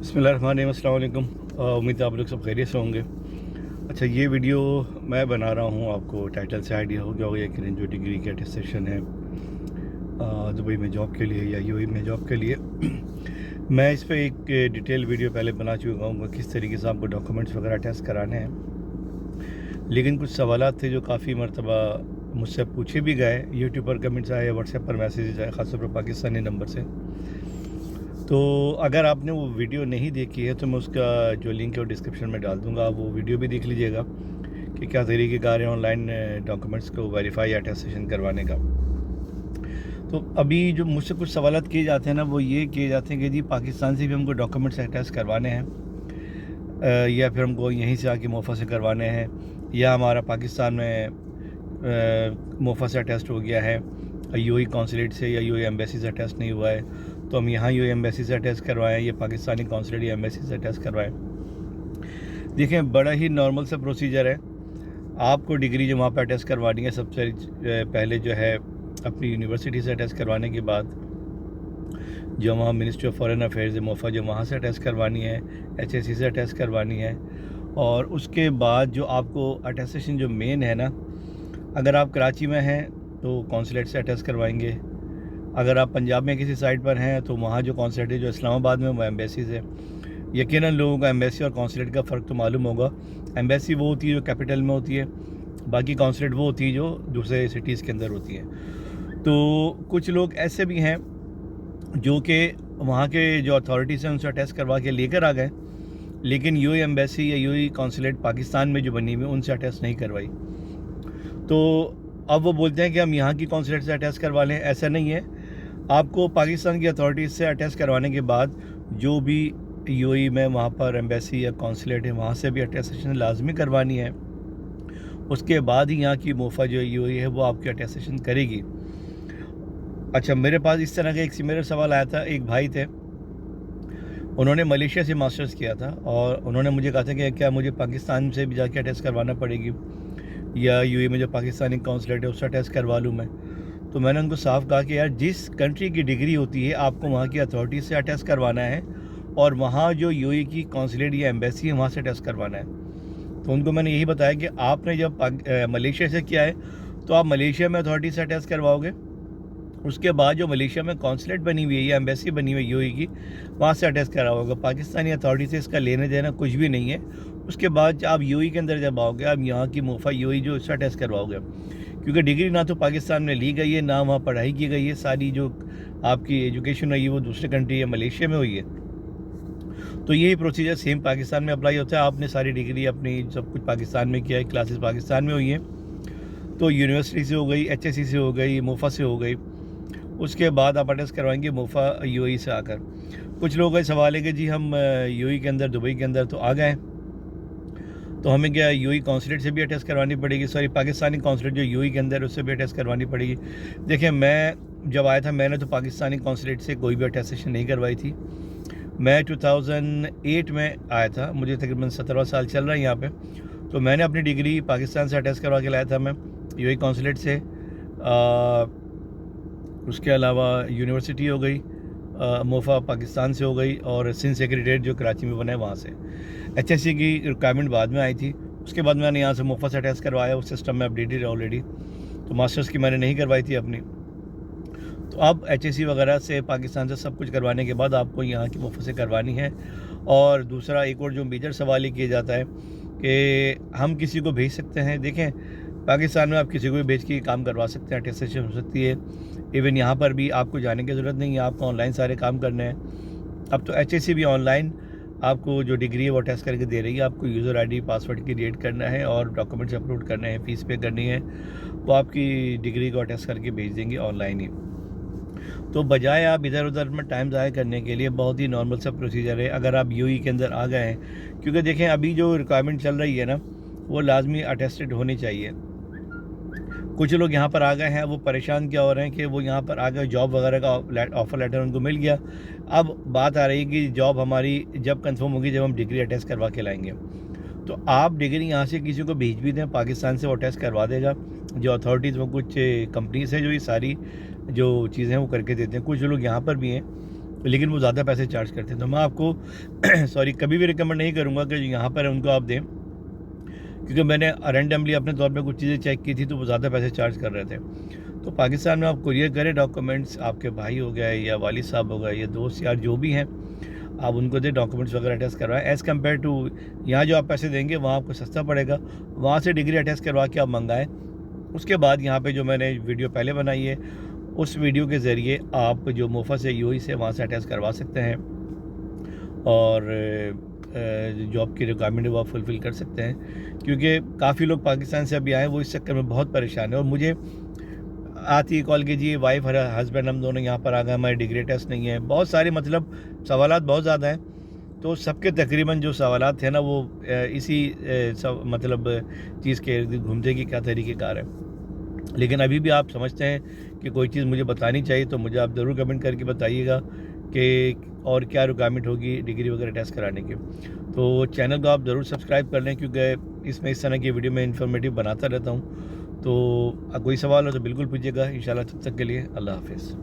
बिस्मिल्लाहिर्रहमानिर्रहीम, अस्सलाम वालेकुम। उम्मीद है आप लोग सब खैरियत से होंगे। अच्छा, ये वीडियो मैं बना रहा हूँ, आपको टाइटल से आइडिया हो गया होगा कि जो डिग्री की अटेस्टेशन है दुबई में जॉब के लिए या यूएई में जॉब के लिए मैं इस पे एक डिटेल वीडियो पहले बना चुका हूँ किस तरीके से आपको डॉक्यूमेंट्स वगैरह टेस्ट कराने हैं। लेकिन कुछ सवालात थे जो काफ़ी मरतबा मुझसे पूछे भी गए, यूट्यूब पर कमेंट्स आए, व्हाट्सएप पर मैसेजेस आए, ख़ासतौर पर पाकिस्तानी नंबर से। तो अगर आपने वो वीडियो नहीं देखी है तो मैं उसका जो लिंक है वो डिस्क्रिप्शन में डाल दूँगा, आप वो वीडियो भी देख लीजिएगा कि क्या तरीक़ेकार है ऑनलाइन डॉक्यूमेंट्स को वेरीफाई या अटेस्टेशन करवाने का। तो अभी जो मुझसे कुछ सवालात किए जाते हैं ना, वो ये किए जाते हैं कि जी पाकिस्तान से भी हमको डॉक्यूमेंट्स अटैच करवाने हैं या फिर हमको यहीं से आके मोफा से करवाने हैं, या हमारा पाकिस्तान में मोफा से अटैच हो गया है, यूएई कौंसलेट से या यूएई एम्बेसी से अटैच नहीं हुआ है, तो हम यहाँ यूएई एम्बेसी से अटैच करवाएं या पाकिस्तानी कौंसलेट या एम्बेसी से अटैच करवाएं। देखें, बड़ा ही नॉर्मल सा प्रोसीजर है। आपको डिग्री जो वहाँ पर अटैच करवानी है, सबसे पहले जो है अपनी यूनिवर्सिटी से अटैच करवाने के बाद जो वहाँ ministry of foreign affairs MOFA जो वहाँ से अटैच करवानी है, एचएससी से अटैच करवानी है। और उसके बाद जो आपको अटेस्टेशन जो मेन है ना, अगर आप कराची में हैं तो कौंसलेट से अटैच करवाएंगे, अगर आप पंजाब में किसी साइट पर हैं तो वहाँ जो कौंसलेट है जो इस्लामाबाद में, वो एम्बेसी से। यकीनन लोगों को एम्बेसी और कौंसलेट का फ़र्क तो मालूम होगा। एम्बेसी वो होती है जो कैपिटल में होती है, बाकी कौंसलेट वो होती है जो दूसरे सिटीज़ के अंदर होती है। तो कुछ लोग ऐसे भी हैं जो कि वहाँ के जो अथॉरिटीज़ हैं उनसे अटैच करवा के लेकर आ गए, लेकिन यूएई एम्बेसी या यूएई कौंसलेट पाकिस्तान में जो बनी हुई उनसे अटैच नहीं करवाई। तो अब वो बोलते हैं कि हम यहाँ की कौंसलेट से अटैच करवा लें। ऐसा नहीं है, आपको पाकिस्तान की अथॉरिटीज़ से अटैच करवाने के बाद जो भी यूएई में वहाँ पर एम्बेसी या कौंसलेट है वहाँ से भी अटेस्टेशन लाजमी करवानी है। उसके बाद ही यहाँ की मोफा जो यूएई है वो आपकी अटेस्टेशन करेगी। अच्छा, मेरे पास इस तरह का एक सिमिलर सवाल आया था। एक भाई थे, उन्होंने मलेशिया से मास्टर्स किया था और उन्होंने मुझे कहा था कि क्या मुझे पाकिस्तान से भी जाके अटैच करवाना पड़ेगी या यूएई में जो पाकिस्तानी कौंसलेट है उससे अटैच करवा लूँ मैं। तो मैंने उनको साफ कहा कि यार, जिस कंट्री की डिग्री होती है आपको वहाँ की अथॉरिटी से अटैच करवाना है और वहाँ जो यूएई की कौंसलेट या एम्बेसी है वहाँ से अटैच करवाना है। तो उनको मैंने यही बताया कि आपने जब मलेशिया से किया है तो आप मलेशिया में अथॉरिटी से अटैच करवाओगे, उसके बाद जो मलेशिया में कौंसलेट बनी हुई है या एम्बेसी बनी हुई है यूएई की, वहाँ से अटैच करवाओगे। पाकिस्तानी अथॉरिटी से इसका लेने देना कुछ भी नहीं है। उसके बाद आप यूएई के अंदर जब आओगे, आप यहाँ की मोफा यूएई जो इससे अटैच करवाओगे, क्योंकि डिग्री ना तो पाकिस्तान में ली गई है ना वहाँ पढ़ाई की गई है, सारी जो आपकी एजुकेशन हुई है वो दूसरे कंट्री या मलेशिया में हुई है। तो यही प्रोसीजर सेम पाकिस्तान में अप्लाई होता है। आपने सारी डिग्री अपनी सब कुछ पाकिस्तान में किया है, क्लासेस पाकिस्तान में हुई हैं, तो यूनिवर्सिटी से हो गई, एचएससी से हो गई, मोफा से हो गई, उसके बाद आप अटैच करवाएंगे मोफा यूएई से आकर। कुछ लोगों का सवाल है कि जी हम यूएई के अंदर, दुबई के अंदर तो आ गए, तो हमें क्या यूएई कौंसलेट से भी अटैच करवानी पड़ेगी, सॉरी पाकिस्तानी कौंसलेट जो यूएई के अंदर उससे भी अटैच करवानी पड़ेगी। देखिए, मैं जब आया था मैंने तो पाकिस्तानी कौंसलेट से कोई भी अटेस्टेशन नहीं करवाई थी। मैं 2008 में आया था, मुझे तकरीबन 17वां साल चल रहा है यहाँ पे। तो मैंने अपनी डिग्री पाकिस्तान से अटैच करवा के लाया था मैं, यूएई कौंसलेट से। उसके अलावा यूनिवर्सिटी हो गई, मोफा पाकिस्तान से हो गई, और सिंध सेक्रेटेरिएट जो कराची में बना है वहाँ से। एचएससी की रिक्वायरमेंट बाद में आई थी, उसके बाद मैंने यहाँ से मोफा से अटैच करवाया, उस सिस्टम में अपडेटेड है ऑलरेडी। तो मास्टर्स की मैंने नहीं करवाई थी अपनी। तो अब एचएससी वगैरह से पाकिस्तान से सब कुछ करवाने के बाद आपको यहाँ की मोफा से करवानी है। और दूसरा एक और जो मेजर सवाल ये किया जाता है कि हम किसी को भेज सकते हैं। देखें, पाकिस्तान में आप किसी को भी भेज के काम करवा सकते हैं, अटेस्टेशन हो सकती है। इवन यहाँ पर भी आपको जाने की ज़रूरत नहीं है, आपको ऑनलाइन सारे काम करने हैं। अब तो एचएससी भी ऑनलाइन आपको जो डिग्री है वो अटैच करके दे रही है। आपको यूज़र आईडी पासवर्ड क्रिएट करना है और डॉक्यूमेंट्स अपलोड करने हैं, फ़ीस पे करनी है, वो आपकी डिग्री को अटैच करके भेज देंगे ऑनलाइन ही। तो बजाय आप इधर उधर में टाइम ज़ाया करने के लिए बहुत ही नॉर्मल सा प्रोसीजर है। अगर आप यूएई के अंदर आ गए हैं, क्योंकि देखें अभी जो रिक्वायरमेंट चल रही है ना, वो लाजमी अटेस्टेड होनी चाहिए। कुछ लोग यहाँ पर आ गए हैं, वो परेशान क्या हो रहे हैं कि वो यहाँ पर आ गए, जॉब वगैरह का ऑफ़र लेटर उनको मिल गया। अब बात आ रही है कि जॉब हमारी जब कंफर्म होगी जब हम डिग्री अटैच करवा के लाएंगे। तो आप डिग्री यहाँ से किसी को भेज भी दें पाकिस्तान से, वो अटैच करवा देगा। जो अथॉरिटीज़ वो कुछ कंपनीज है जो ये सारी जो चीज़ें वो करके देते हैं। कुछ लोग यहाँ पर भी हैं لیکن وہ زیادہ پیسے چارج کرتے ہیں. تو میں آپ کو سوری کبھی بھی ریکمنڈ نہیں کروں گا کہ یہاں پر ان کو آپ دیں, کیونکہ میں نے رینڈملی اپنے طور پہ کچھ چیزیں چیک کی تھی تو وہ زیادہ پیسے چارج کر رہے تھے. تو پاکستان میں آپ کوریئر کریں ڈاکومنٹس, آپ کے بھائی ہو گئے یا والد صاحب ہو گئے یا دوست یار جو بھی ہیں, آپ ان کو دیں ڈاکومنٹس وغیرہ اٹیچ کروائیں. ایز کمپیئر ٹو یہاں جو آپ پیسے دیں گے وہاں آپ کو سستا پڑے گا, وہاں سے ڈگری اٹیچ کروا کے آپ منگائیں. اس کے بعد یہاں پہ جو میں نے ویڈیو پہلے بنائی ہے اس ویڈیو کے ذریعے آپ جو موفا سے یو ای سے وہاں سے اٹیچ کروا سکتے ہیں اور جاب کی ریکوائرمنٹ وہ آپ فلفل کر سکتے ہیں. کیونکہ کافی لوگ پاکستان سے ابھی آئے وہ اس چکر میں بہت پریشان ہیں, اور مجھے آتی ہے کال کی جی وائف ہسبینڈ ہم دونوں یہاں پر آ گئے, ہماری ڈگری ٹیسٹ نہیں ہے, بہت سارے مطلب سوالات بہت زیادہ ہیں. تو سب کے تقریباً جو سوالات ہیں نا وہ اسی مطلب چیز کے گھومتے کہ کیا طریقہ کار ہے. لیکن ابھی بھی آپ سمجھتے ہیں کہ کوئی چیز مجھے بتانی چاہیے تو مجھے آپ ضرور کمنٹ کر کے بتائیے گا کہ اور کیا ریکوائرمنٹ ہوگی ڈگری وغیرہ ٹیسٹ کرانے کی. تو چینل کو آپ ضرور سبسکرائب کر لیں کیونکہ اس میں اس طرح کی ویڈیو میں انفارمیٹیو بناتا رہتا ہوں. تو کوئی سوال ہو تو بالکل پوچھیے گا انشاءاللہ. تب تک کے لیے اللہ حافظ.